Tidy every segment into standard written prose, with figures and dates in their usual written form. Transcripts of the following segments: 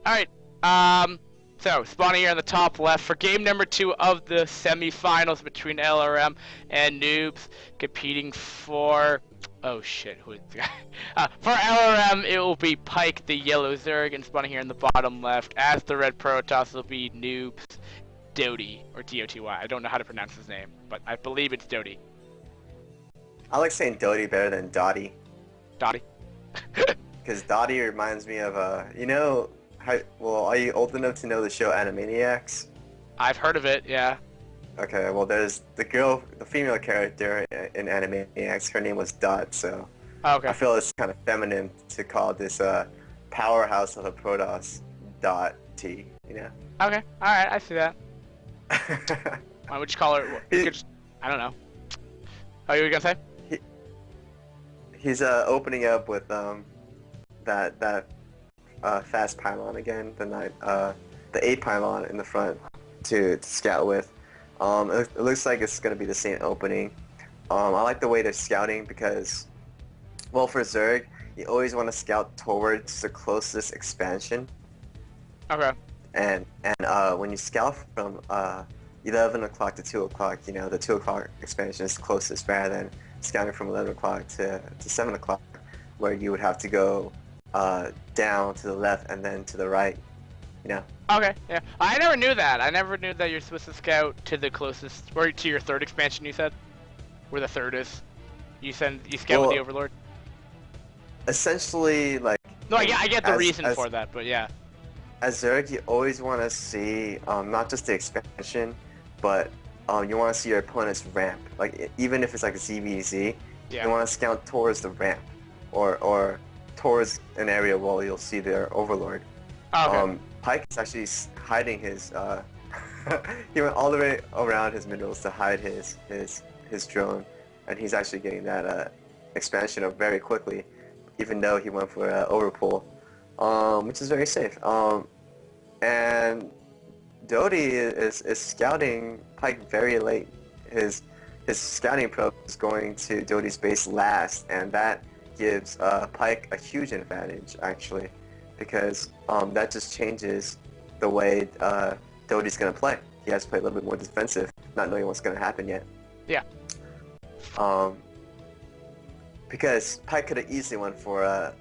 Alright, so spawning here on the top left for game number 2 of the semi-finals between LRM and Noobs, competing for, oh shit, who is the guy? For LRM, it will be Pike, the yellow Zerg, and spawning here in the bottom left as the red Protoss will be Noobs.DOTY, or D-O-T-Y. I don't know how to pronounce his name, but I believe it's DOTY. I like saying Doty better than Dotty. Dotty? Because Dotty reminds me of, you know, well, are you old enough to know the show Animaniacs? I've heard of it, yeah. Okay, well, there's the female character in Animaniacs, her name was Dot, so Oh, okay. I feel it's kind of feminine to call this powerhouse of a Protoss Dot-T, you know? Okay, alright, I see that. Why would you call her? I don't know. Oh, you were gonna say? He's opening up with that fast pylon again, the 8 pylon in the front to scout with. It looks like it's gonna be the same opening. I like the way they're scouting because, well, for Zerg, you always want to scout towards the closest expansion. Okay. And when you scout from 11 o'clock to 2 o'clock, you know, the 2 o'clock expansion is closest rather than scouting from 11 o'clock to 7 o'clock, where you would have to go down to the left and then to the right, you know? Okay, yeah. I never knew that. I never knew that you're supposed to scout to the closest, or to your third expansion, you said? Where the third is. You scout with the Overlord? Essentially, like... No, I get the reason for that, but yeah. As Zerg, you always want to see, not just the expansion, but you want to see your opponent's ramp. Like, even if it's like a ZVZ, yeah, you want to scout towards the ramp, or towards an area where you'll see their Overlord. Oh, okay. Pike is actually hiding his, he went all the way around his minerals to hide his drone, and he's actually getting that expansion up very quickly, even though he went for overpull, which is very safe. And Doty is scouting Pike very late. His scouting probe is going to Doty's base last, and that gives Pike a huge advantage, actually, because that just changes the way Doty's going to play. He has to play a little bit more defensive, not knowing what's going to happen yet. Yeah. Because Pike could have easily went for a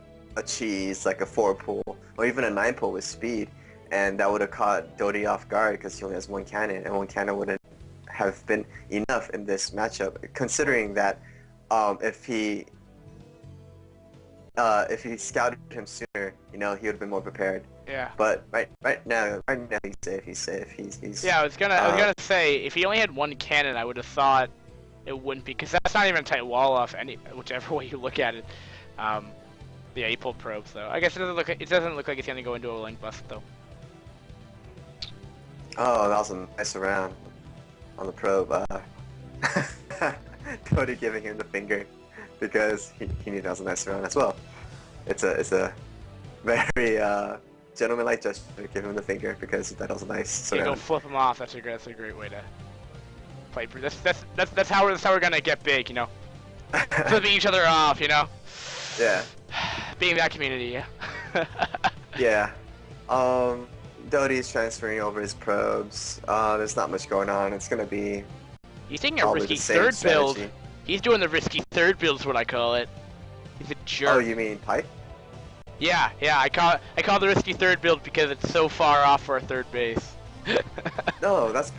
cheese, like a 4-pull, or even a 9-pull with speed, and that would have caught Doty off guard because he only has 1 cannon, and 1 cannon wouldn't have been enough in this matchup, considering that if he scouted him sooner, you know, he would have been more prepared. Yeah. But right now he's safe. He's safe. He's. Yeah, I was gonna say, if he only had 1 cannon, I would have thought it wouldn't be, because that's not even a tight wall off whichever way you look at it. Yeah, he pulled probes though. I guess it doesn't look like it's gonna go into a link bust though. Oh, that was a nice round on the probe. Doty giving him the finger because he knew that was a nice round as well. It's a very gentlemanlike gesture to give him the finger because that was a nice round. Go flip him off. That's a great way to play. That's how we're gonna get big, you know. Flipping each other off, you know. Yeah. Being that community, yeah. Yeah. Doty's transferring over his probes. There's not much going on. It's gonna be. He's taking a risky third build. He's doing the risky third build is what I call it. He's a jerk. Oh, you mean Pike? Yeah. I call the risky third build because it's so far off for a third base. No, that's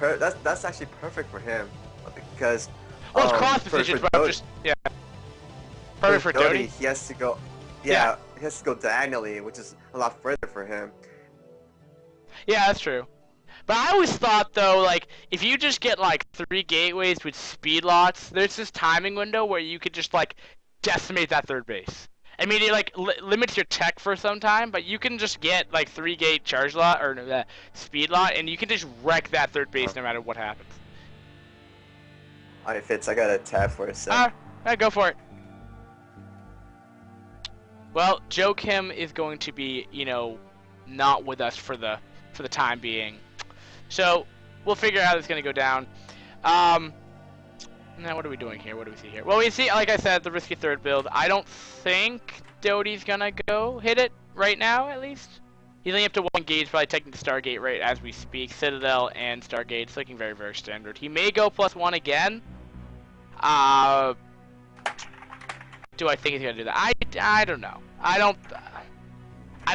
actually perfect for him because. Well, it's cross decisions, but I'm just perfect for Doty. He has to go. Yeah, he has to go diagonally, which is a lot further for him. Yeah, that's true. But I always thought, though, like, if you just get, like, 3 gateways with speed lots, there's this timing window where you could just, like, decimate that third base. I mean, it, like, limits your tech for some time, but you can just get, like, 3 gate charge lot, or speed lot, and you can just wreck that third base no matter what happens. Alright, Fitz, I gotta tap for a sec. Go for it. Well, Joe Kim is going to be, you know, not with us for the time being. So, we'll figure out how it's going to go down. Now, what are we doing here? What do we see here? Well, we see, like I said, the risky third build. I don't think Doty's gonna go hit it right now, at least. He's only up to 1 gauge, probably taking the Stargate right as we speak. Citadel and Stargate, it's looking very, very standard. He may go +1 again. Do I think he's gonna do that? I don't know. I don't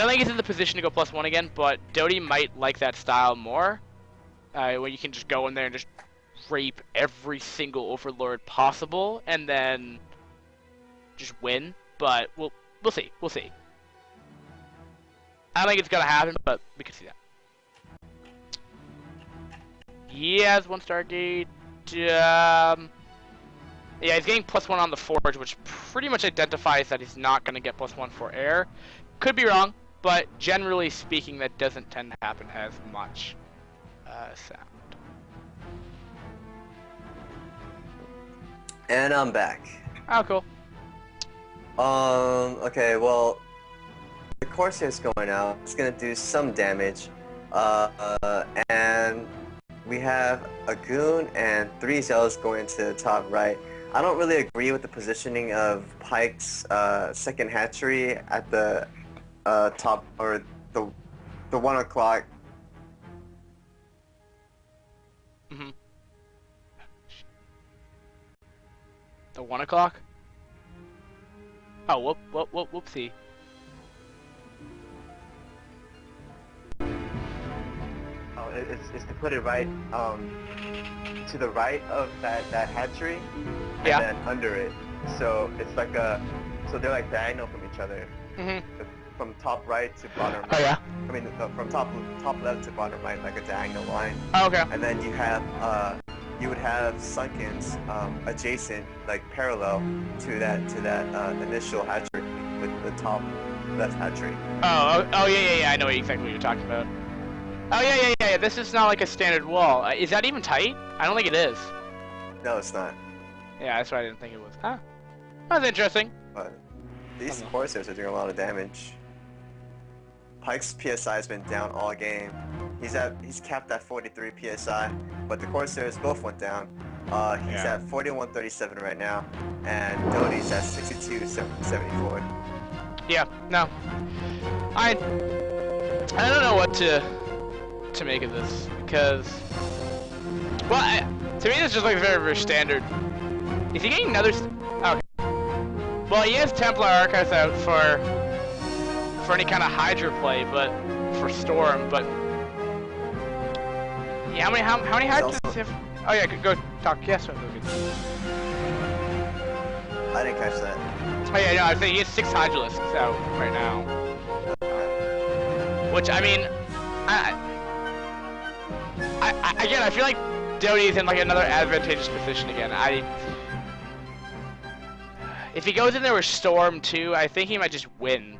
think he's in the position to go +1 again, but Doty might like that style more. Where you can just go in there and just rape every single Overlord possible, and then just win. But we'll see. We'll see. I don't think it's gonna happen, but we can see that. He has 1 Stargate. Yeah, he's getting +1 on the Forge, which pretty much identifies that he's not gonna get +1 for air. Could be wrong, but generally speaking, that doesn't tend to happen as much. Sound. And I'm back. Oh, cool. Okay, well, the Corsair's going out. It's gonna do some damage. And we have a Goon and 3 Zealots going to the top right. I don't really agree with the positioning of Pike's second hatchery at the top, or the 1 o'clock. Mm-hmm. The 1 o'clock? Oh, whoopsie. Oh, it's to put it right, to the right of that hatchery, and Yeah. then under it. So it's like so they're like diagonal from each other. Mm-hmm. From top right to bottom right. Oh, yeah? I mean, from top left to bottom right, like a diagonal line. Oh, okay. And then you have, you would have Sunkens adjacent, like parallel to that initial hatchery with the top left hatchery. Oh, yeah. I know exactly what you're talking about. Oh, yeah. This is not like a standard wall. Is that even tight? I don't think it is. No, it's not. Yeah, that's why I didn't think it was. Huh. That's interesting. But these Corsairs are doing a lot of damage. Pike's PSI has been down all game. He's capped at 43 PSI, but the Corsairs both went down. He's at 4137 right now, and Doty's at 6274. Yeah, no. I don't know what to make of this, because, well, to me this just looks very, very standard. Is he getting another? Okay. Well, he has Templar Archives out for any kind of Hydra play, but for Storm. But yeah, how many Hydras does he have? Oh yeah, go talk. Yes, I didn't catch that. Oh yeah, no, I think he has 6 Hydralisks out right now. Which, I mean, again, I feel like Doty's in like another advantageous position again. If he goes in there with Storm too, I think he might just win.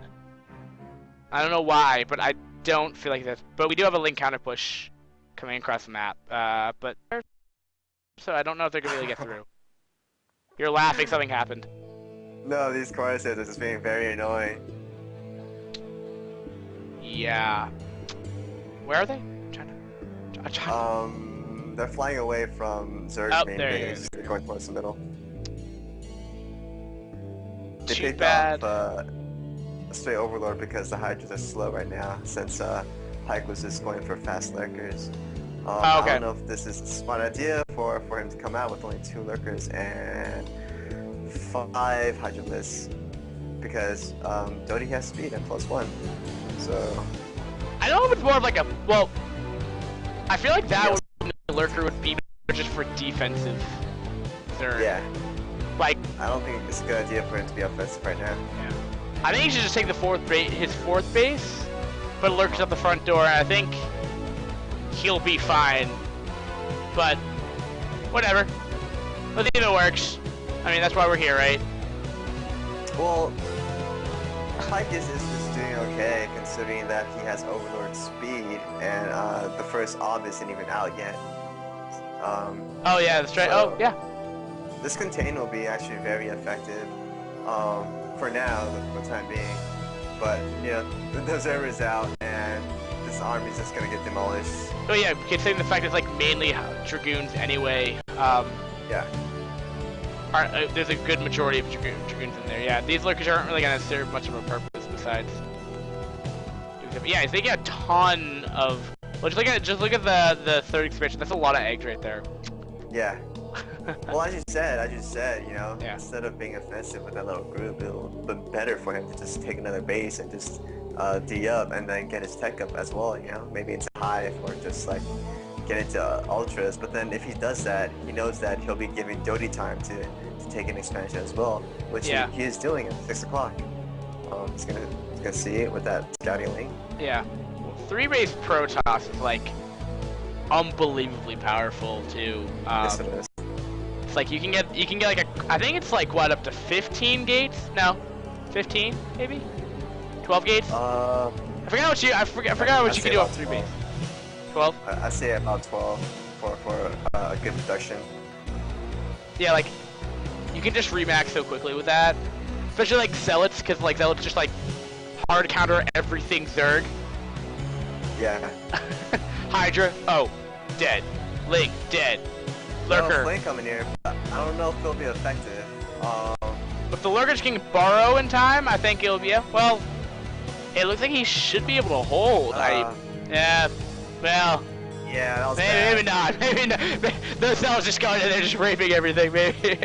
I don't know why, but I don't feel like that's. But we do have a link counter push coming across the map. But so I don't know if they're gonna really get through. You're laughing. Something happened. No, these Corsairs are just being very annoying. Yeah. Where are they? They're flying away from Zerg's main base. They're going towards the middle. They picked off a straight Overlord because the Hydras are slow right now, since Pike was just going for fast lurkers. I don't know if this is a smart idea for him to come out with only 2 lurkers and 5 Hydralisks, because Doty has speed and +1. So I don't know if it's more of like a, well, I feel like that lurker would be just for defensive. Yeah. Like, I don't think it's a good idea for him to be offensive right now. Yeah. I think he should just take the his 4th base, but lurks at the front door, and I think he'll be fine. But whatever. Let's see if it works. I mean, that's why we're here, right? Well, Pike is doing okay, considering that he has Overlord speed, and the first ob isn't even out yet. Oh yeah, that's right. So oh yeah. This contain will be actually very effective, for now, for the time being. But yeah, the observer's out, and this army's just gonna get demolished. Oh yeah, considering the fact it's like mainly Dragoons anyway. Yeah. are, there's a good majority of dragoons in there. Yeah, these lurkers aren't really gonna serve much of a purpose besides. Yeah, they get a ton of. Well, just look at the third expansion. That's a lot of eggs right there. Yeah. Well, as you said, you know, Yeah. instead of being offensive with that little group, it'll be better for him to just take another base and just D up and then get his tech up as well, you know, maybe into hive or just like get into ultras. But then if he does that, he knows that he'll be giving DOTY time to take an expansion as well, which he is doing at 6 o'clock. He's gonna see it with that scouting link. Yeah. Well, 3-base Protoss is like unbelievably powerful too. Yes, it is. It's like you can get like I think it's like what, up to 15 gates? No, 15 maybe, 12 gates. I forgot what you can do off 3-base. 12. I say about 12 for a good production. Yeah, like you can just remax so quickly with that, especially like Zealots, because like Zealots just like hard counter everything Zerg. Yeah. Hydra, oh, dead. Link, dead. Lurker. Flame coming here. I don't know if it'll be effective. If the Lurkers can borrow in time, I think it'll be. Well, it looks like he should be able to hold. Yeah. Well. Yeah, that was maybe not. Maybe not. Those cells just going in there, just raping everything. Maybe.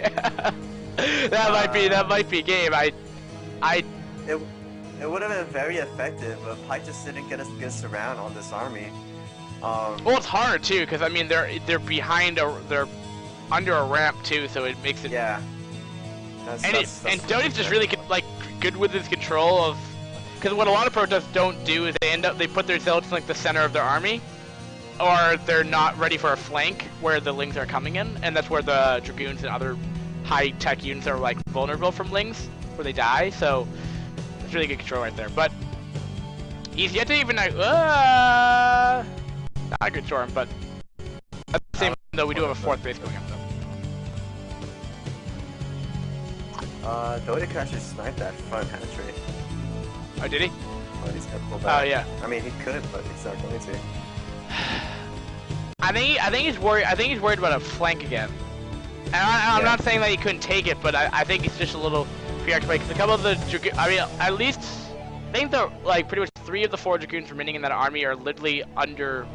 that might be game. It would have been very effective, but Pike just didn't get a good surround on this army. Well, it's hard too, because I mean they're behind they're under a ramp too, so it makes it. Yeah. And DOTY's just really good with his control of, because what a lot of Protoss don't do is they put their zealots in like the center of their army, or they're not ready for a flank where the lings are coming in, and that's where the dragoons and other high tech units are like vulnerable from lings, where they die. So it's really good control right there. But he's yet to even not a good storm, but at the same time, though, we do have a 4th base going up though. DOTY could actually snipe that front hatchery. Oh, did he? But he's gonna pull back. Oh yeah. I mean, he could, but he's not going to. I think he's worried. I think he's worried about a flank again. And I'm not saying that he couldn't take it, but I think he's just a little preoccupied because a couple of the I mean, at least I think the like pretty much 3 of the 4 dragoons remaining in that army are literally under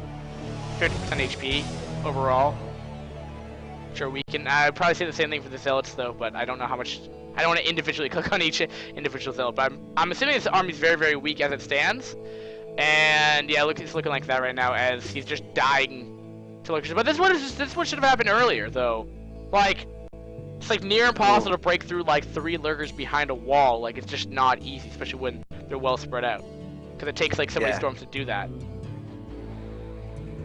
50% HP overall. Sure, we can. I'd probably say the same thing for the zealots though, but I don't know how much. I don't want to individually click on each individual zealot, but I'm assuming this army's very, very weak as it stands. And yeah, it's looking like that right now as he's just dying to lurkers. But this one should have happened earlier though. Like, it's like near impossible to break through like 3 lurkers behind a wall. Like, it's just not easy, especially when they're well spread out. Because it takes like so many storms to do that.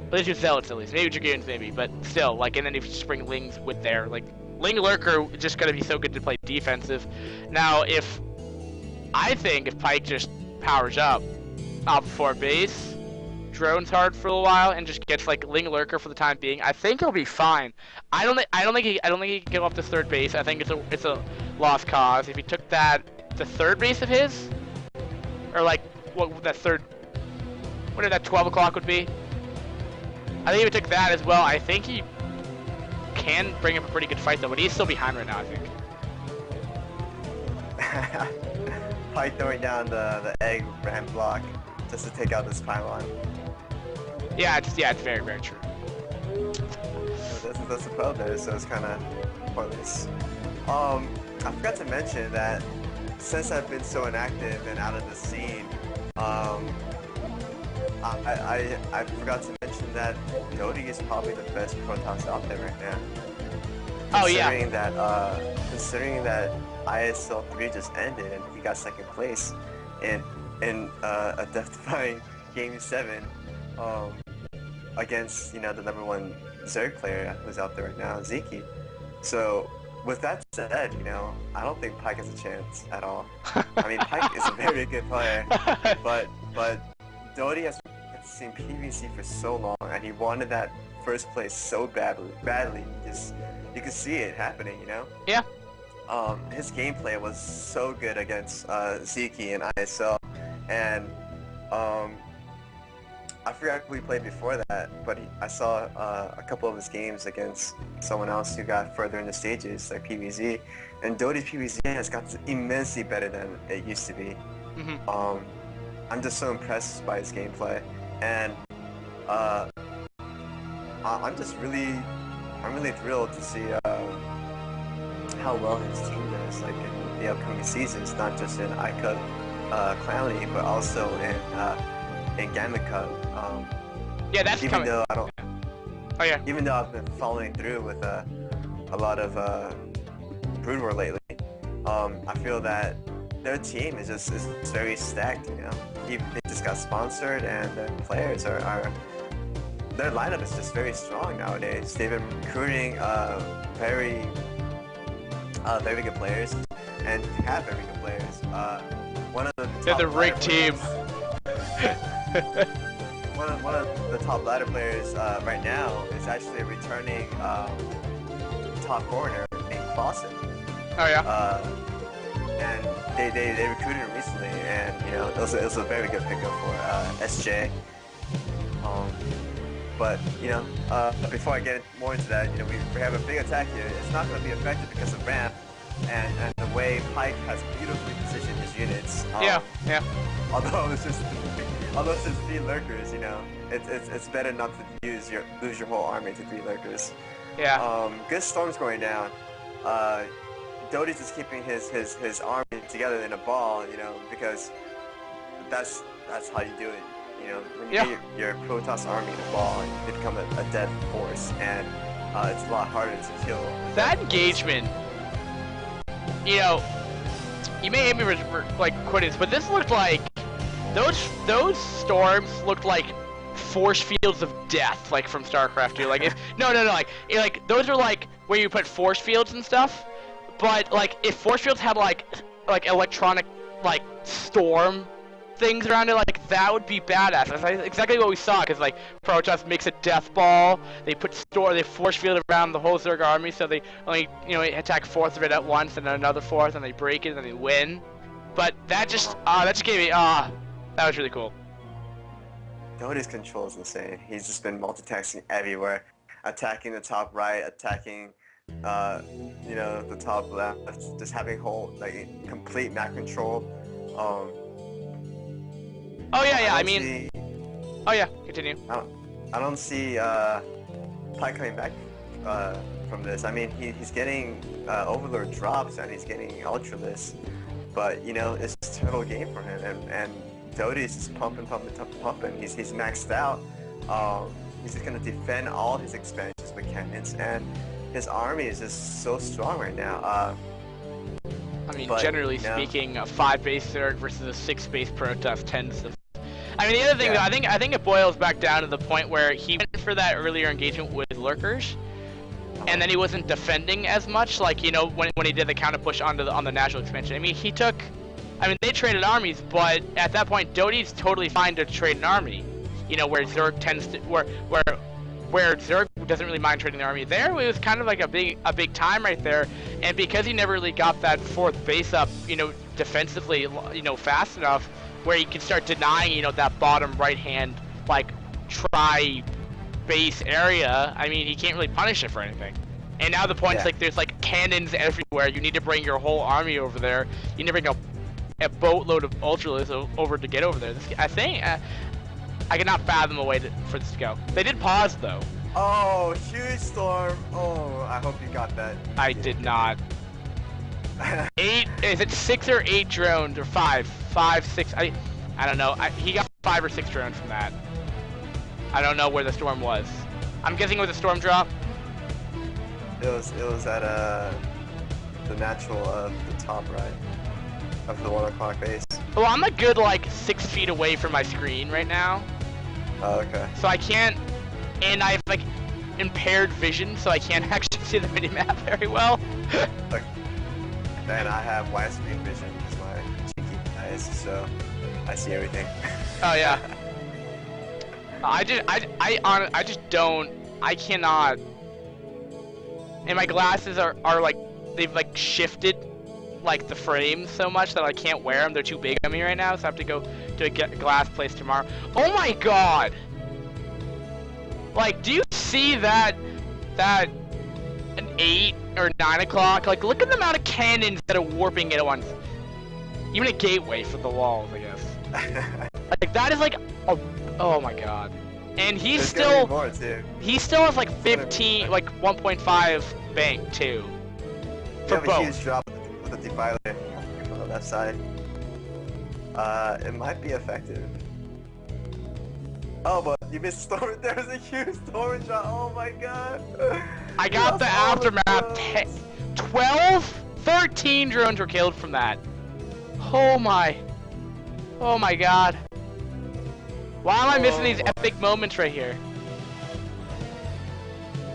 But it's just zealots at least, maybe dragoons maybe, but still, like, and then if you just bring lings with there, like, ling lurker is just gonna be so good to play defensive. Now, I think if Pike just powers up before base, drones hard for a while, and just gets like ling lurker for the time being, I think he'll be fine. I don't think he can get off this 3rd base. I think it's a lost cause. If he took the 3rd base of his, or like whatever that 12 o'clock would be. I think if he took that as well, I think he can bring up a pretty good fight though, but he's still behind right now, I think. Pike throwing down the egg ramp block just to take out this pylon. Yeah, it's very, very true. That's the problem there, so it's kind of pointless. I forgot to mention that since I've been so inactive and out of the scene, I forgot to mention that DOTY is probably the best Protoss out there right now. Oh yeah. Considering that ISL 3 just ended and he got 2nd place in a death-defying Game 7 against the #1 Zerg player who's out there right now, Zeke. So with that said, I don't think Pike has a chance at all. I mean, Pike is a very good player, but DOTY has seen PVC for so long, and he wanted that 1st place so badly. You could see it happening, Yeah. His gameplay was so good against Zeke and ISL, and I forgot who he played before that, but I saw a couple of his games against someone else who got further in the stages, like PvZ, and Doty's PvZ has got immensely better than it used to be. I'm just so impressed by his gameplay, and I'm really thrilled to see how well his team does, like in the upcoming seasons, not just in iCup Clan League, but also in Gamma Cup. Yeah, that's even coming. Though I don't. Oh yeah. Even though I've been following through with a lot of Brood War lately, I feel that their team is very stacked. You know, they just got sponsored, and the players are their lineup is just very strong nowadays. They've been recruiting very good players, and have very good players. One of the They're the rigged team. One of the top ladder players right now is actually a returning top corner named Clausen. Oh yeah. And they recruited him recently, and you know it was a very good pickup for SJ. But you know, before I get more into that, you know, we have a big attack here. It's not going to be effective because of ramp and the way Pike has beautifully positioned his units. Yeah. Although it's just 3 lurkers, you know, it's better not to lose your whole army to 3 lurkers. Yeah. Good storms going down. Doty's just keeping his army together in a ball, you know, because that's how you do it. You know, when you get your Protoss army in a ball, they become a dead force, and it's a lot harder to kill. That engagement, you know, you may hate me for like quitting this, but this looked like those storms looked like force fields of death, like from StarCraft 2. Like like those are like where you put force fields and stuff. But like if force fields had like electronic like storm things around it, like that would be badass. That's exactly what we saw, because like Protoss makes a death ball, they force field around the whole Zerg army, so they only, you know, attack 4th of it at once, and then another 4th, and they break it, and then they win. But that just gave me that was really cool. Doty's control is insane. He's just been multitasking everywhere, attacking the top right, attacking you know, the top left, just having complete map control. Oh yeah, I mean, oh yeah, continue. I don't see Pike coming back from this. I mean, he's getting Overlord drops, and he's getting Ultralisk, but you know, it's a total game for him, and Doty's just pumping. He's maxed out. He's just gonna defend all his expansions with cannons, and his army is just so strong right now. I mean, generally speaking, a 5-base Zerg versus a 6-base Protoss tends to. I mean, the other thing, though, I think it boils back down to the point where he went for that earlier engagement with lurkers, and then he wasn't defending as much. Like, you know, when he did the counter push on the national expansion. I mean, they traded armies, but at that point, Doty's totally fine to trade an army. You know, where Zerg tends to where Zerg doesn't really mind trading the army. There, it was kind of like a big time right there, and because he never really got that 4th base up, you know, defensively, you know, fast enough, where he can start denying, you know, that bottom right hand like base area. I mean, he can't really punish it for anything. And now the point's like there's like cannons everywhere. You need to bring your whole army over there. You need to bring a boatload of Ultralisk over to get over there. I think I cannot fathom a way for this to go. They did pause though. Oh, huge storm! Oh, I hope you got that. I did not. 8? Is it 6 or 8 drones or 5? 5, 6? I don't know. He got 5 or 6 drones from that. I don't know where the storm was. I'm guessing it was a storm drop. It was at the natural of the top right of the 1 o'clock base. Well, I'm a good like 6 feet away from my screen right now. Oh, okay. So I can't, and I have like impaired vision, so I can't actually see the minimap very well. Okay. And I have widescreen vision because my cheeky eyes, so I see everything. Oh yeah. I cannot. And my glasses are like, they've like shifted like the frames so much that I can't wear them. They're too big on me right now, so I have to go to a glass place tomorrow. Oh my god! Like, do you see that an 8 or 9 o'clock? Like, look at the amount of cannons that are warping it at once. Even a gateway for the walls, I guess. Like, that is like, oh my god. And he's There's still, gonna be more too. he still has like 15, like 1.5 bank too. You For have a both. huge drop with the defiler from the left side. It might be effective. Oh, but you missed storm. There's a huge storm drop. Oh my god. I got the aftermath. 12, 13 drones were killed from that. Oh my god. Why am I missing these epic moments right here?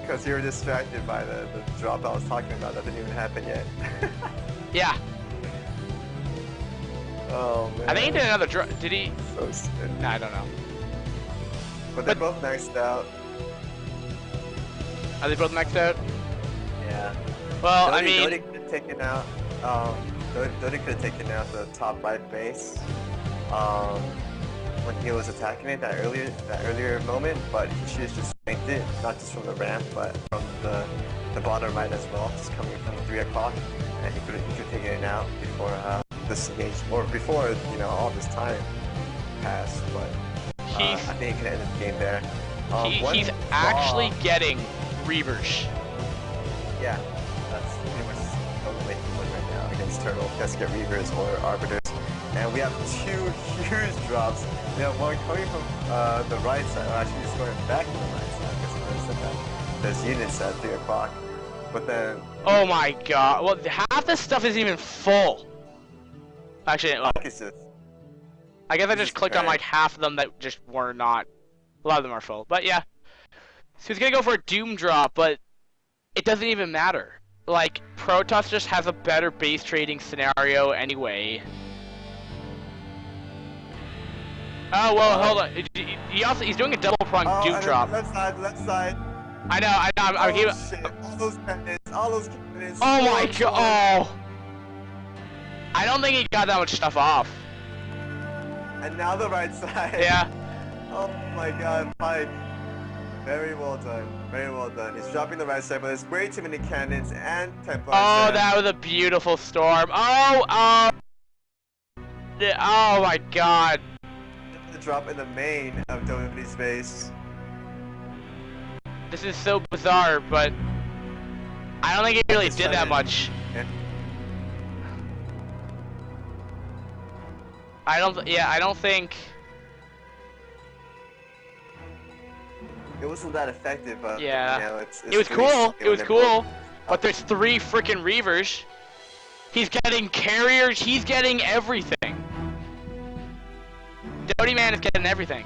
Because you were distracted by the drop I was talking about that didn't even happen yet. Yeah. Oh man. I think he did another drop. Did he? So stupid. No, I don't know. But they're both maxed out. Are they both maxed out? Yeah. Well, Doty, I mean, Doty could have taken out. Doty could have taken out the top right base. When he was attacking it that earlier moment, but he should have just spanked it, not just from the ramp, but from the bottom right as well, just coming from 3 o'clock, and he could have taken it out before this engage, or before all this time passed. But I think he could end the game there. he's actually getting Reavers. Yeah, that's pretty much the only way he win right now against Turtle. He has to get Reavers or Arbiters. And we have 2 huge drops. We have one coming from the right side, or actually it's going back to the right side, because I said that there's units at 3 o'clock. But then... Oh my god. Well, half this stuff isn't even full. Actually, well, it's just, I guess I just clicked on like half of them that just were not. A lot of them are full. But yeah. So he's gonna go for a Doom drop, but it doesn't even matter. Like, Protoss just has a better base trading scenario anyway. Oh, well, hold on. He's doing a double prong Doom drop. Left side. I know, I'm shit. All those cannons. Oh my god, oh. I don't think he got that much stuff off. And now the right side. Yeah. Oh my god, Pike. Very well done. Very well done. He's dropping the right side, but there's way too many cannons and Templars. Oh, that was a beautiful storm. Oh my god. The drop in the main of Doty's base. This is so bizarre, but I don't think it really did that much. Yeah. I don't think. It wasn't that effective, but yeah, it's it was cool. It was cool, but there's 3 freaking Reavers. He's getting carriers. He's getting everything. Doty man is getting everything.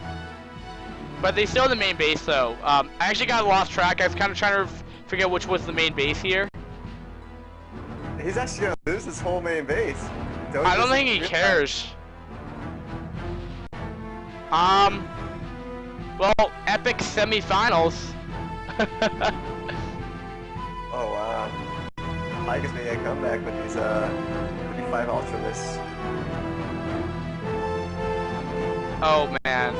But they still have the main base though. I actually got lost track. I was kind of trying to figure out which was the main base here. He's actually gonna lose his whole main base. I don't think he cares. Well, epic semifinals. Oh wow. Pike is making a comeback with these 25 Ultralists. Oh man.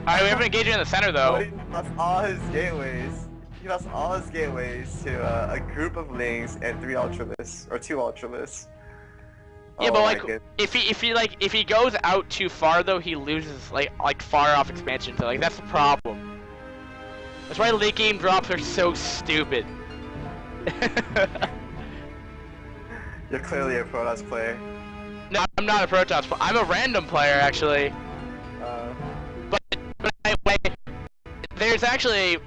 Alright, we have an engagement in the center though. He lost all his gateways. He lost all his gateways to a group of Lings and 3 Ultralists, or 2 Ultralists. Yeah, but like, if he goes out too far though, he loses like far off expansion. So like that's the problem. That's why late game drops are so stupid. You're clearly a Protoss player. No, I'm not a Protoss. I'm a random player actually. But there's actually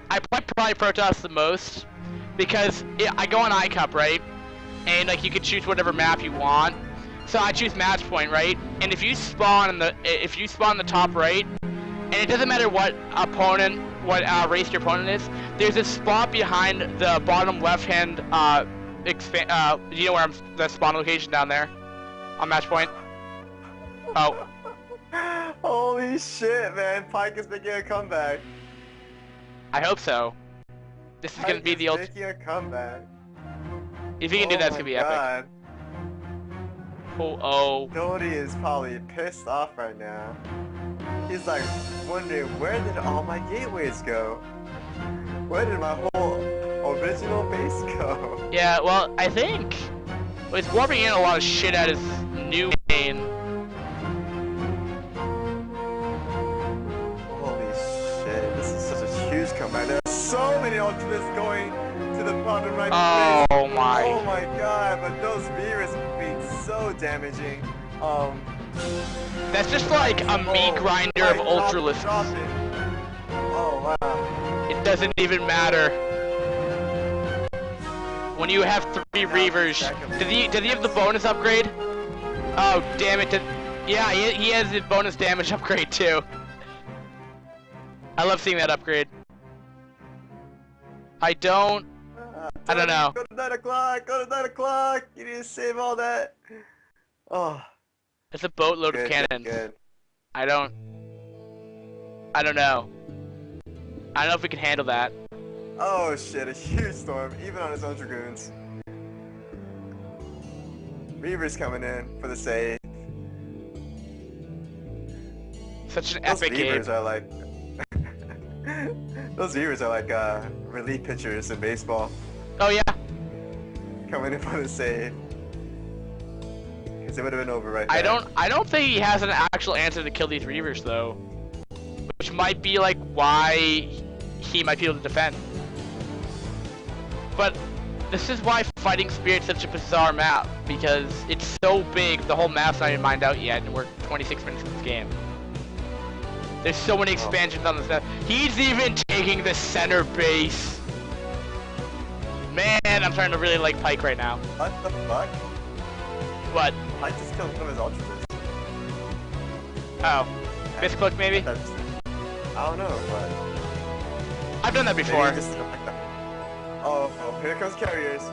I play probably Protoss the most because I go on iCup, right? And like you can choose whatever map you want. So I choose match point, right? And if you spawn in the top right, and it doesn't matter what race your opponent is, there's a spot behind the bottom left hand you know where the spawn location down there on match point. Oh. Holy shit, man! Pike is making a comeback. I hope so. This is gonna be the ultimate. Making a comeback. If he can do that, it's gonna be epic. Oh. Doty is probably pissed off right now. He's like wondering, where did all my gateways go? Where did my whole original base go? Yeah, well, I think it's warping in a lot of shit at his new main. Holy shit, this is such a huge comeback. There are so many ultimates going to the bottom right base. Oh my. Oh my god, but those Beavers being so damaging. That's just like a meat grinder of Ultralists. Oh wow. It doesn't even matter. When you have 3 Reavers, does he have the bonus upgrade? Oh damn it! Yeah, he has the bonus damage upgrade too. I love seeing that upgrade. I don't know. Go to 9 o'clock. Go to 9 o'clock. You need to save all that. Oh. It's a boatload of cannons. Good. I don't know. I don't know if we can handle that. Oh shit, a huge storm, even on his own Dragoons. Reaver's coming in for the save. Such an epic game. Those Reavers are like... Those Reavers are like relief pitchers in baseball. Oh yeah. Coming in for the save. Because it would have been over right I there. don't think he has an actual answer to kill these Reavers though. Which might be like why he might be able to defend. But this is why Fighting Spirit's such a bizarre map, because it's so big, the whole map's not even mined out yet, and we're 26 minutes in this game. There's so many expansions on this map. He's even taking the center base. Man, I'm starting to really like Pike right now. What the fuck? What? I just killed one of his ultras. Oh. Misclick maybe? I don't know, but... I've done that before. Oh, here comes Carriers,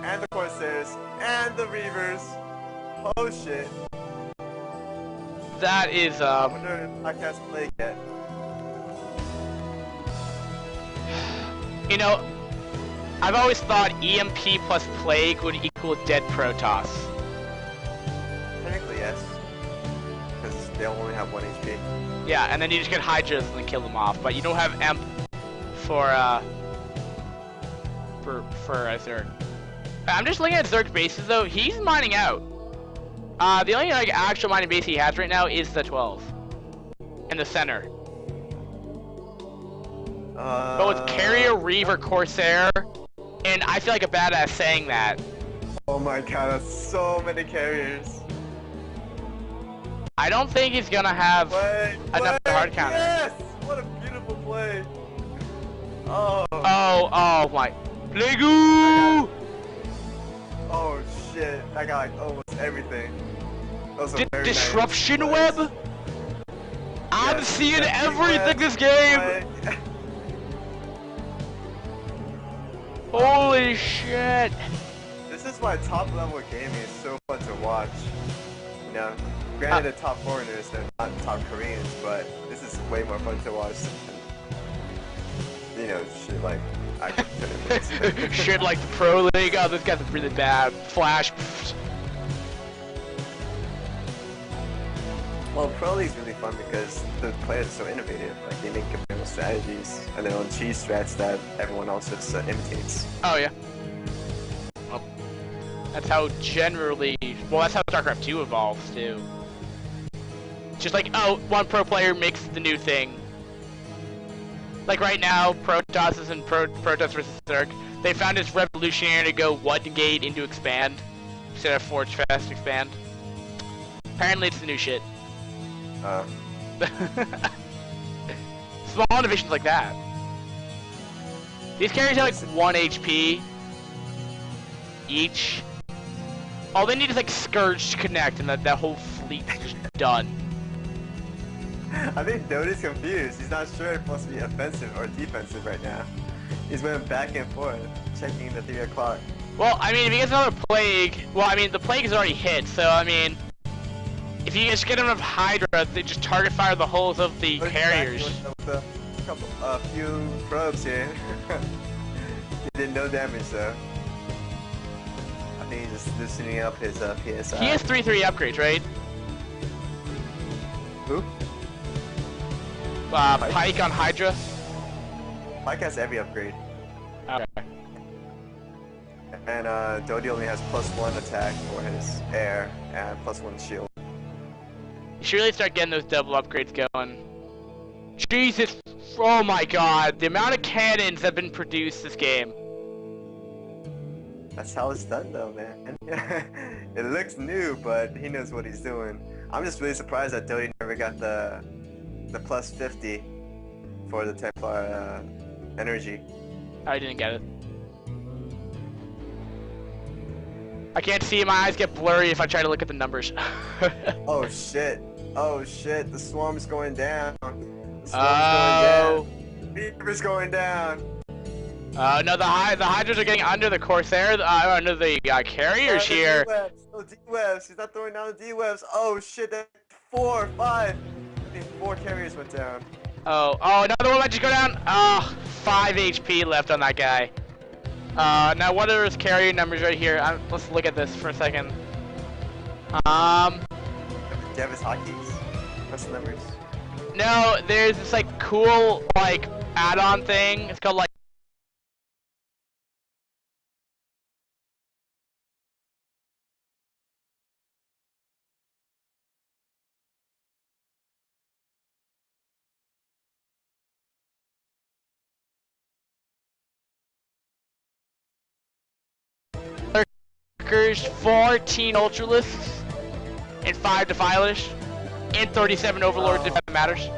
and the Corsairs, and the Reavers. Oh shit. That is, I wonder if I can't play yet. You know, I've always thought EMP plus Plague would equal dead Protoss. Technically, yes. Because they only have 1 HP. Yeah, and then you just get Hydras and then kill them off, but you don't have EMP for Zerg. I'm just looking at Zerg's bases though. He's mining out. The only like actual mining base he has right now is the 12 in the center. But with Carrier, Reaver, Corsair, and I feel like a badass saying that. Oh my god, that's so many Carriers. I don't think he's gonna have enough to hard counter. Yes! What a beautiful play. Oh. Oh my. Plague-oo! Oh shit, I got like almost everything. Those are very Disruption nice web? I'm yes, seeing everything this game! Holy shit! This is why top level gaming is so fun to watch. You know, granted the top foreigners, they're not top Koreans, but this is way more fun to watch than, you know, shit like shit like the Pro League. Oh, this guy's really bad. Flash. Well, Pro League's really fun because the players are so innovative. Like, they make their own strategies and their own cheese strats that everyone else just imitates. Oh, yeah. Well, that's how generally... Well, that's how StarCraft 2 evolves, too. Just like, oh, one pro player makes the new thing. Like right now, Protoss is in Protoss versus Zerg. They found it's revolutionary to go one gate into expand instead of forge fast expand. Apparently it's the new shit. Small innovations like that. These carriers are like 1 HP each. All they need is like Scourge to connect and that whole fleet is just done. I think Doty's confused. He's not sure if it's supposed to be offensive or defensive right now. He's going back and forth, checking the 3 o'clock. Well, I mean, if he gets another Plague... Well, I mean, the Plague is already hit, so, I mean... If you just get enough Hydra, they just target fire the holes of the carriers. With a few probes here. He did no damage, though. I think he's just loosening up his PSI. He has 3/3 upgrades, right? Who? Pike on Hydra. Pike has every upgrade. Okay. And DOTY only has +1 attack for his air and +1 shield. You should really start getting those double upgrades going. Jesus! Oh my god, the amount of cannons that have been produced this game. That's how it's done though, man. It looks new, but he knows what he's doing. I'm just really surprised that DOTY never got the +50 for the Templar energy. I didn't get it. I can't see, my eyes get blurry if I try to look at the numbers. Oh shit. Oh shit, the swarm's going down. The Oh. swarm's going down. Beaver's going down. No, the Hydras are getting under the Corsair, under the carriers here. No D-webs. He's not throwing down the D-webs. Oh shit, that 4, 5. I think 4 carriers went down. Oh, another one might just go down. 5 HP left on that guy. Now what are his carrier numbers right here? Let's look at this for a second. Do you have his hotkeys? Press the numbers. No, there's this like cool like add-on thing. It's called like Lurkers, 14 Ultralisks, and 5 Defilers, and 37 Overlords if that matters.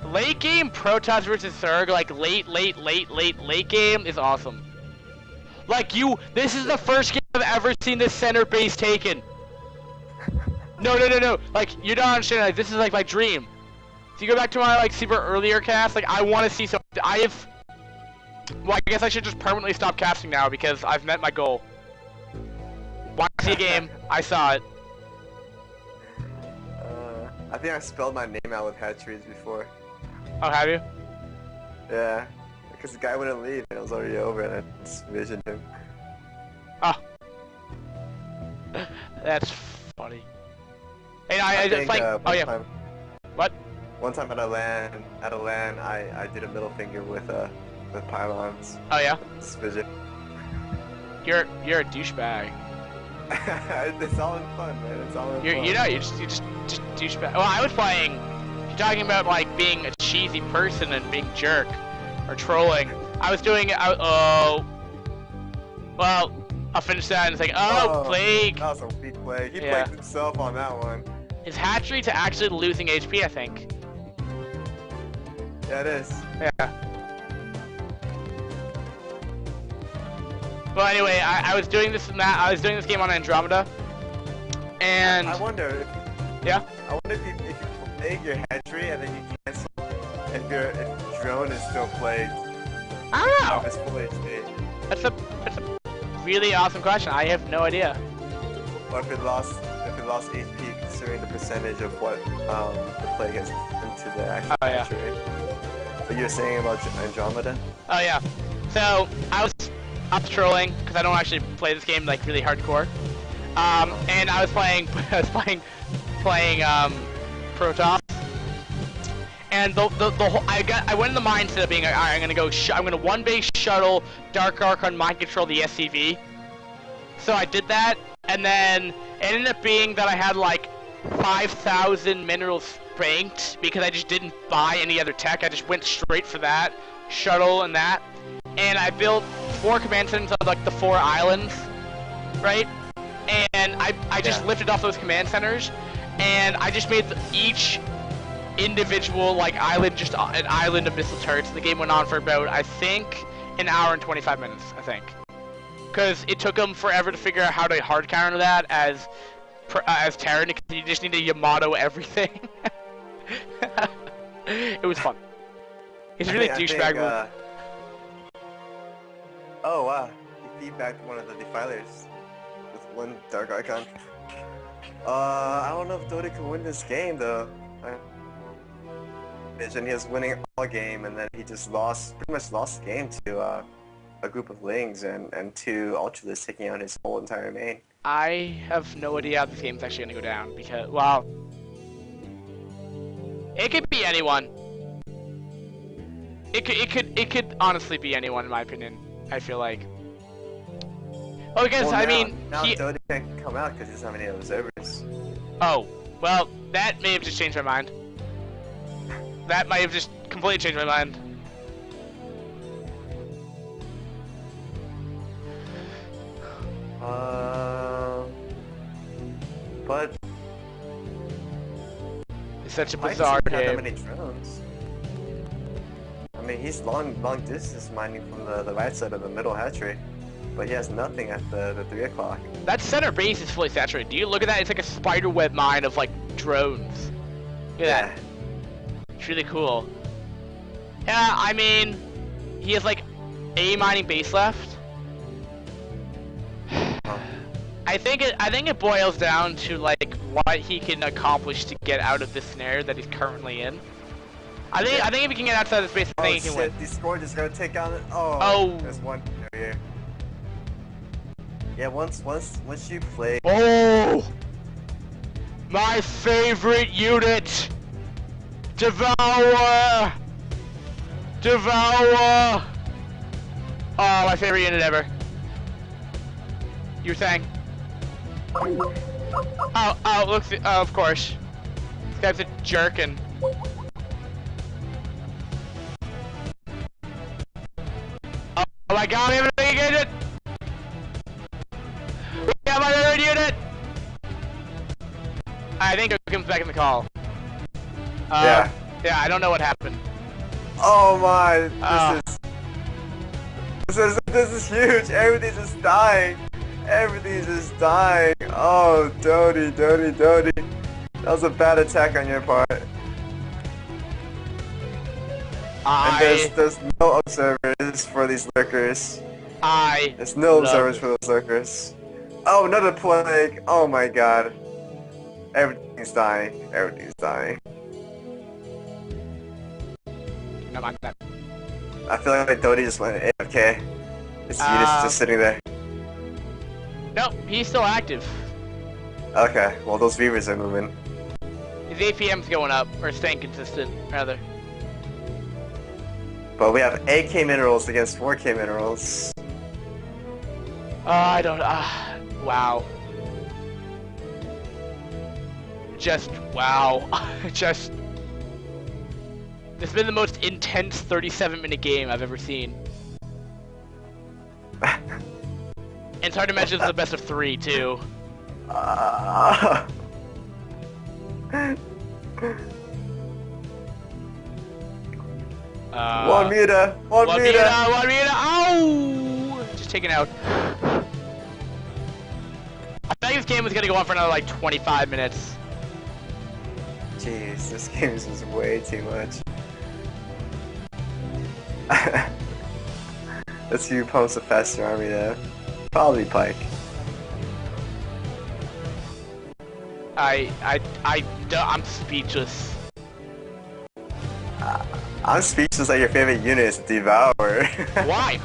Late game Protoss versus Zerg, like late game is awesome. Like this is the first game I've ever seen this center base taken. No. Like you don't understand. Like this is like my dream. If you go back to my like super earlier cast, like I want to see some. Well, I guess I should just permanently stop casting now because I've met my goal. Want to see a game? I saw it. I think I spelled my name out with hatcheries before. Oh, have you? Yeah, because the guy wouldn't leave and it was already over and I just visioned him. Oh. That's funny. Hey, I think, like, oh yeah. Time, what? One time at a LAN, I did a middle finger with pylons. Oh yeah? Just vision. You're a douchebag. It's all in fun, man. It's all in fun. You know, you just douchebag. Well, I was playing. You're talking about like being a cheesy person and being jerk or trolling. I was doing it. Well, I'll finish that and it's like, Plague. That was a weak play. He Yeah. played himself on that one. His hatchery to actually losing HP, I think. Yeah, it is. Yeah. Well, anyway, I was doing this and that. I was doing this game on Andromeda, and I wonder. Yeah. I wonder if you plague your hatchery and then you cancel if your drone is still plagued. I don't know. If it's full HP. That's a really awesome question. I have no idea. Or if it lost HP considering the percentage of what the plague has into the actual hatchery. But you're saying about Andromeda? Oh yeah. So I was up trolling because I don't actually play this game like really hardcore. And I was playing Protoss. And the whole I went in the mindset of being like, alright, I'm gonna one base shuttle Dark Archon mind control the SCV. So I did that, and then it ended up being that I had like 5,000 minerals banked because I just didn't buy any other tech. I just went straight for that shuttle and that, and I built 4 command centers on like the 4 islands, right? And I just lifted off those command centers, and I just made each individual like island just an island of missile turrets. The game went on for about, I think, an hour and 25 minutes, I think, because it took them forever to figure out how to hard counter that as Terran, because you just need to Yamato everything. It was fun. It's really douchebag move. Oh wow, he feedbacked one of the defilers with 1 Dark Archon. I don't know if DOTY can win this game though. And he was winning all game, and then he just pretty much lost the game to a group of Lings and 2 Ultralisks taking out his whole entire main. I have no idea how this game's actually gonna go down because, well, It could be anyone. It could honestly be anyone in my opinion. I feel like. Well, because Well, I now, mean, now Dota can't come out because he doesn't have any observers. Oh, well, that may have just changed my mind. That might have just completely changed my mind. But It's such a Pike bizarre doesn't have that game. many drones. I mean, he's long distance mining from the right side of the middle hatchery, but he has nothing at the 3 o'clock. That center base is fully saturated. Do you look at that? It's like a spider web mine of like drones. Look at that. It's really cool. Yeah, I mean, he has like a mining base left. I think it boils down to like what he can accomplish to get out of this snare that he's currently in. I think if he can get outside of space, I think he can win. These Scourges gonna take on it. Oh. There's one here. Yeah, once you play. Oh, my favorite unit, Devour. Oh, my favorite unit ever. You were saying? Oh, looks. Oh, of course. This guy's a jerkin. Oh my God, we have a unit! We have my third unit! I think it comes back in the call. Yeah. Yeah, I don't know what happened. Oh my! This is huge. Everything's just dying. Everything's just dying. Oh, Doty. That was a bad attack on your part. And there's no observers for these lurkers. There's no observers for those lurkers. Oh, another plague. Oh my God. Everything's dying. No, I'm not. I feel like Doty just went AFK. His unit's just sitting there. Nope, he's still active. Okay, well those Reavers are moving. His APM's going up, or staying consistent, rather. But we have 8K minerals against 4K minerals. I don't. Wow. Just wow. Just. It's been the most intense 37-minute game I've ever seen. And it's hard to imagine it's the best of 3 too. One meter. Oh! Just taken out. I think this game was gonna go on for another like 25 minutes. Jeez, this game is just way too much. Let's see who pumps a faster army there. Probably Pike. I'm speechless. I'm speechless that your favorite unit is Devour. Why?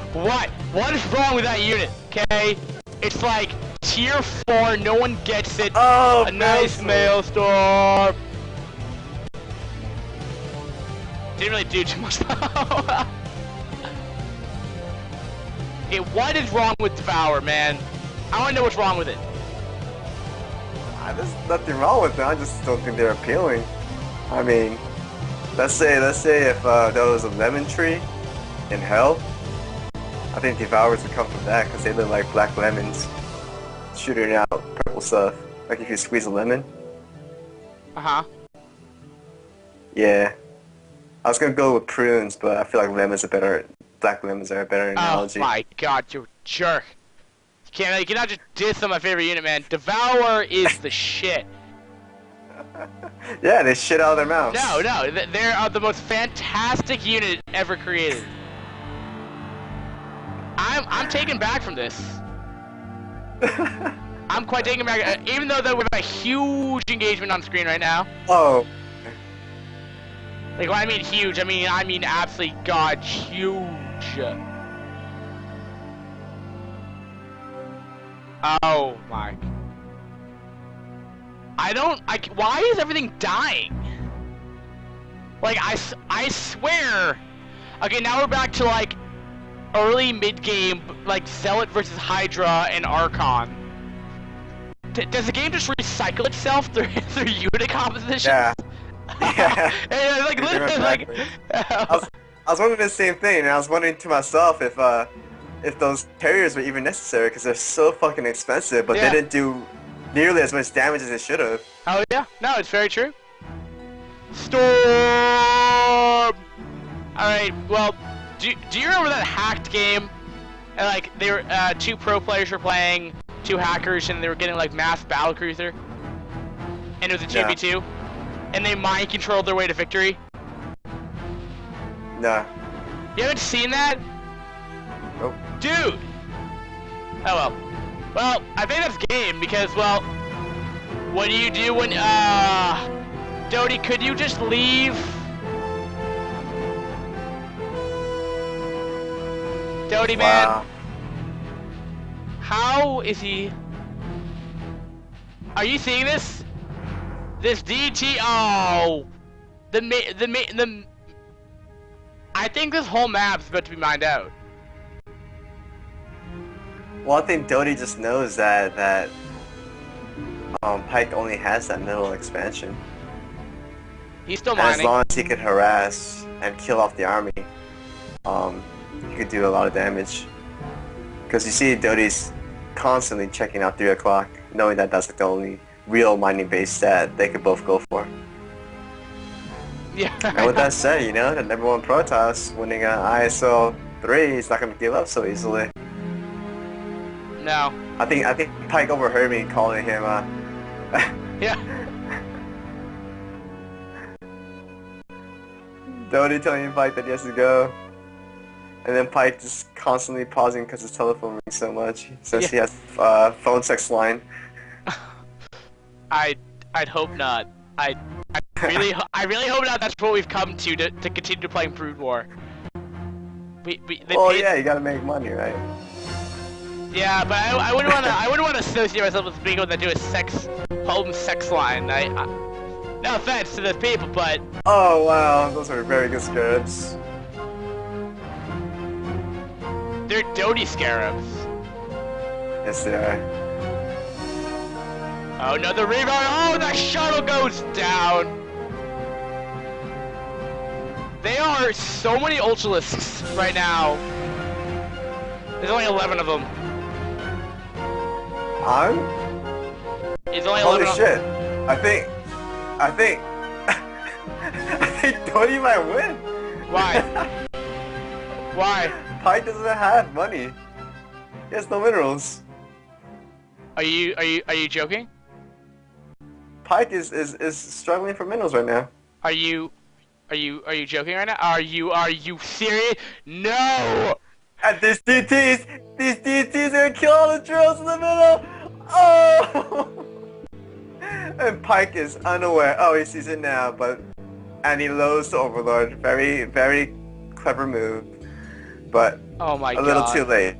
What is wrong with that unit? Okay? It's like tier 4, no one gets it. Oh, a nice maelstrom. Didn't really do too much though. Okay, what is wrong with Devour, man? I want to know what's wrong with it. There's nothing wrong with them. I just don't think they're appealing. I mean, let's say if there was a lemon tree in hell, I think Devourers would come from that because they look like black lemons shooting out purple stuff. Like if you squeeze a lemon. Yeah. I was gonna go with prunes, but I feel like black lemons are a better analogy. Oh my God, you jerk! You cannot just diss on my favorite unit, man. Devour is the shit. Yeah, they shit out of their mouths. No, they are the most fantastic unit ever created. I'm taken back from this. I'm quite taken back, even though we have a huge engagement on screen right now. Oh. Like when I mean huge, I mean absolutely god huge. Oh my. Why is everything dying? Like, I swear. Okay, now we're back to, like, early mid-game, like, Zealot versus Hydra and Archon. Does the game just recycle itself through unit compositions? Yeah. Yeah. And, like, literally, like... I was wondering the same thing, and I was wondering to myself if those carriers were even necessary, because they're so fucking expensive, but Yeah. they didn't do nearly as much damage as they should have. Oh, yeah. No, it's very true. Storm! Alright, well, do you remember that hacked game? And, like, they were, two pro players were playing, two hackers, and they were getting, like, mass battlecruiser? And it was a 2v2? And they mind controlled their way to victory? Nah. You haven't seen that? Nope. Dude! Oh well. Well, I think that's game because, well, what do you do when, Doty, could you just leave? Doty, man. Wow. How is he? Are you seeing this? This DT, oh! I think this whole map's about to be mined out. Well, I think Doty just knows that Pike only has that middle expansion. He's still And mining. as long as he could harass and kill off the army, he could do a lot of damage. Because you see Doty's constantly checking out 3 o'clock, knowing that that's like the only real mining base that they could both go for. Yeah. And with that said, you know, the #1 Protoss winning an ISO 3 is not going to give up so easily. No. I think Pike overheard me calling him, Yeah. Doty telling Pike that he has to go. And then Pike just constantly pausing because his telephone rings so much since he has phone sex line. I'd hope not. I really hope not. That's what we've come to continue playing Brood War. Well, yeah, you gotta make money, right? Yeah, but I wouldn't want to associate myself with people that do a home sex line. No offense to those people, but Oh wow, those are very good scarabs. they're Doty scarabs. Yes, they are. Oh no, the rebound! Oh, that shuttle goes down. There are so many Ultralisks right now. There's only 11 of them. It's only 11 Holy shit! I think I think Doty might win. Why? Why? Pike doesn't have money. He has no minerals. Are you joking? Pike is struggling for minerals right now. Are you joking right now? Are you serious? No! And these DTs are gonna kill all the drills in the middle. Oh! And Pike is unaware. Oh, he sees it now, and he loads the Overlord. Very, very clever move, but Oh my a god. little too late.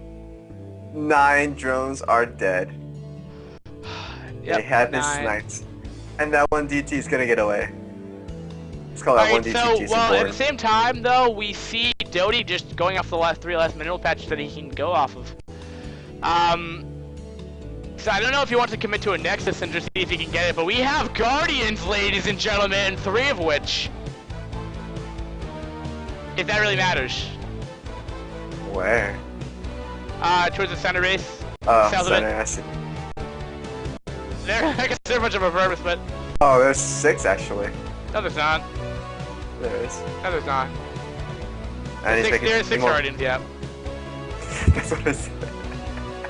9 drones are dead. Yep, They had this 9. sniped, and that one DT is gonna get away. Let's call that one Alright, DT. so, well, at the same time, though, we see Doty just going off the last 3 mineral patches that he can go off of. So I don't know if he wants to commit to a Nexus and just see if he can get it, but we have Guardians, ladies and gentlemen, 3 of which. If that really matters. Where? Towards the center base. Oh, South of center. it. I see. I guess they're much of a purpose, but Oh, there's 6 actually. no, there's not. There is. No, there's not. And he's making There's 6 more. Guardians, yeah. That's what I said.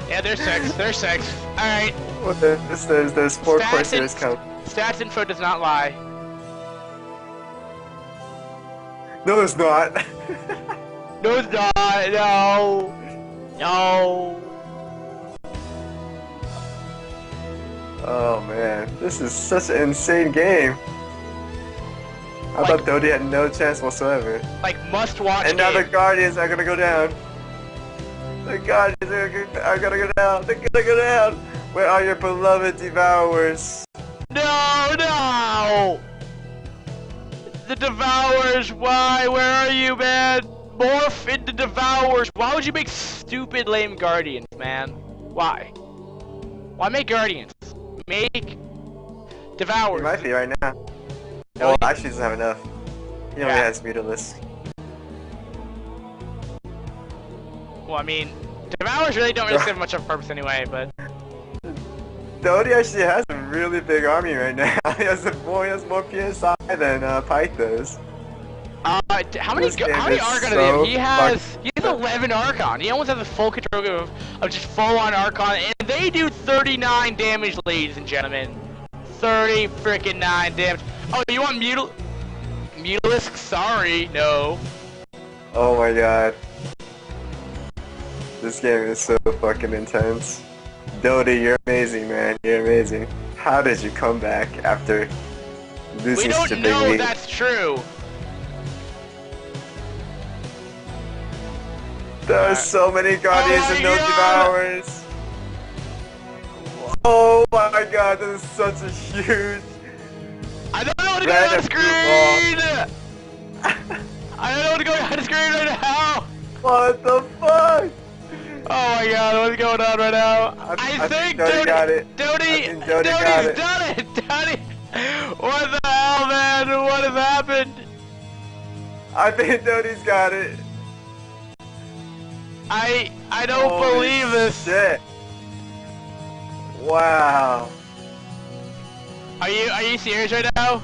Yeah, there's 6. There's 6. Alright. Well, there's 4 Stats Corsairs and- count. Stats info does not lie. No, there's not. No, it's not. No. No. Oh man, this is such an insane game. I Like- thought Doty had no chance whatsoever. Like, must watch And now the game. Guardians are gonna go down. The Guardians are gonna go down. They're gonna go down. Where are your beloved Devourers? No, no. The Devourers, why? Where are you, man? Morph into Devourers. Why would you make stupid, lame Guardians, man? Why? Why make Guardians? Make Devourers. He might be right now. No, Well, he- actually doesn't have enough. He only Yeah. has Mutalisk. Well, I mean, Devourers really don't really serve much of a purpose anyway, but... Doty actually has a really big army right now. he has more PSI than Pike does. How many This game Archon is does he so have? He has 11 Archon. He almost has the full control of just full-on Archon, and they do 39 damage, ladies and gentlemen. 30 freaking 9 damage. Oh, you want Mutalisk? Sorry, no. Oh my god. This game is so fucking intense. Doty, you're amazing, man. You're amazing. How did you come back after We losing such a don't big know lead? that's true. There's so many Guardians Oh and my no God. Devourers. Oh my god, this is such a huge... I don't know what to go Red on and screen! I don't know what to go on screen right now! What the fuck? Oh my god, what's going on right now? I think Doty got it. Doty, I think Doty got it. done it! Doty! What the hell, man? What has happened? I think Doty's got it. I don't Holy believe this. Shit. Wow. Are you serious right now?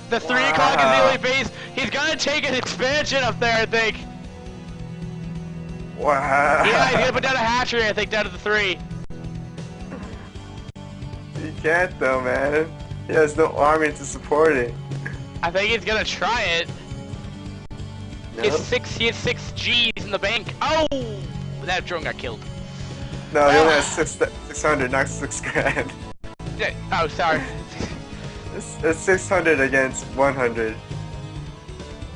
The 3 o'clock is the only base. He's gonna take an expansion up there, I think. Wow. Yeah, he's gonna put down a hatchery, I think, down to the 3. He can't though, man. He has no army to support it. I think he's gonna try it. No, He has 6 G's in the bank. Oh! That drone got killed. no he only has 600, not 6 grand. Oh, sorry. It's 600 against 100.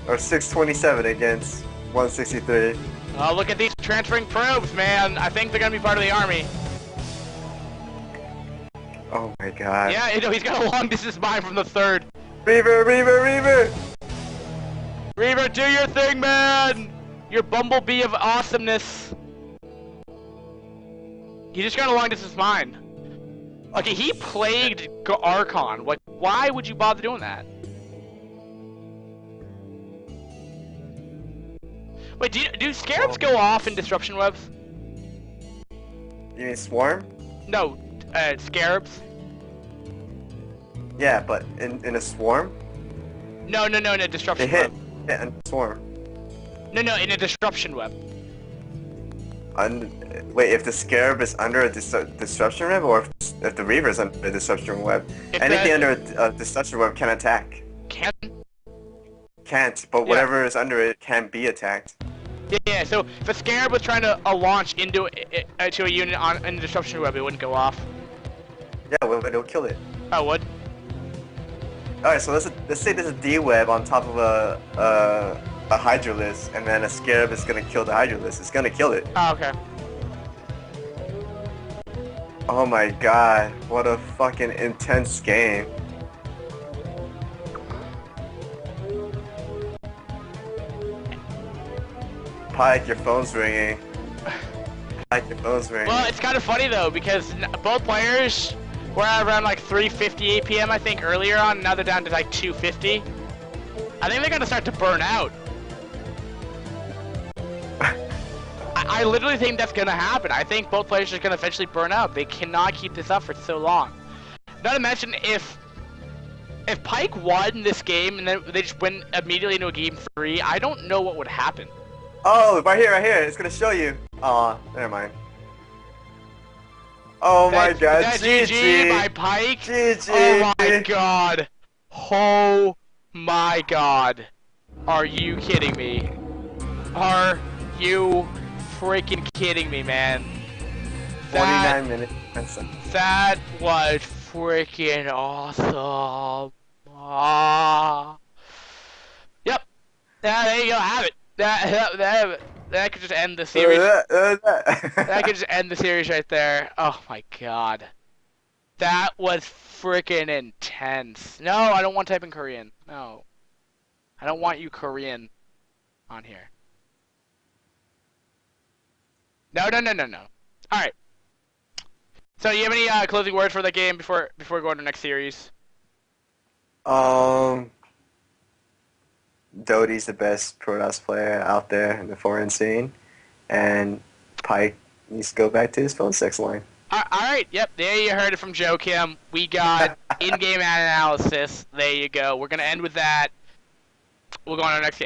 Or 627 against 163. Oh, look at these transferring probes, man. I think they're gonna be part of the army. Oh my god. Yeah, you know, he's got a long distance mine from the 3rd. Reaver, Reaver, Reaver! Reaver, do your thing, man! Your bumblebee of awesomeness. He just got a long distance mine. Okay, he plagued Archon. Like, why would you bother doing that? Wait, do scarabs go off in disruption webs? You mean Swarm? No, scarabs. Yeah, but in a Swarm? No, in a disruption They hit. web. Yeah, in a Swarm. No, in a disruption web. Wait, if the Scarab is under a disruption web, or if the Reaver is under a disruption web, If anything that- under a disruption web can attack. Can? Can't, but whatever is under it can be attacked. Yeah, so if a scarab was trying to launch into a unit in the disruption web, it wouldn't go off. Yeah, well, it'll kill it. Oh, it would? Alright, so let's say there's a D-web on top of a Hydralisk, and then a Scarab is gonna kill the Hydralisk. It's gonna kill it. Oh, okay. Oh my god, what a fucking intense game. Pike, your phone's ringing. Pike, your phone's ringing. Well, it's kind of funny though because both players were at around like 3:58 p.m. I think earlier on. Now they're down to like 2:50. I think they're gonna start to burn out. I literally think that's gonna happen. I think both players are gonna eventually burn out. They cannot keep this up for so long. Not to mention if Pike won this game and then they just went immediately into a game 3, I don't know what would happen. Oh, right here, it's gonna show you. Aw, never mind. Oh my god, That's GG! GG by Pike. GG! Oh my god. Oh my god. Are you kidding me? Are you freaking kidding me, man? 49 minutes. That's That was freaking awesome. Ah. Yep. Yeah, there you go. Have it. That could just end the series. That could just end the series right there. Oh my god. That was freaking intense. No, I don't want to type in Korean. No. I don't want you Korean on here. No. All right. So, do you have any closing words for the game before we go on to the next series? Doty's the best Protoss player out there in the foreign scene, and Pike needs to go back to his phone sex line. All right. Yep. There you heard it from Joe Kim. We got in-game analysis. There you go. We're gonna end with that. We'll go on to our next game.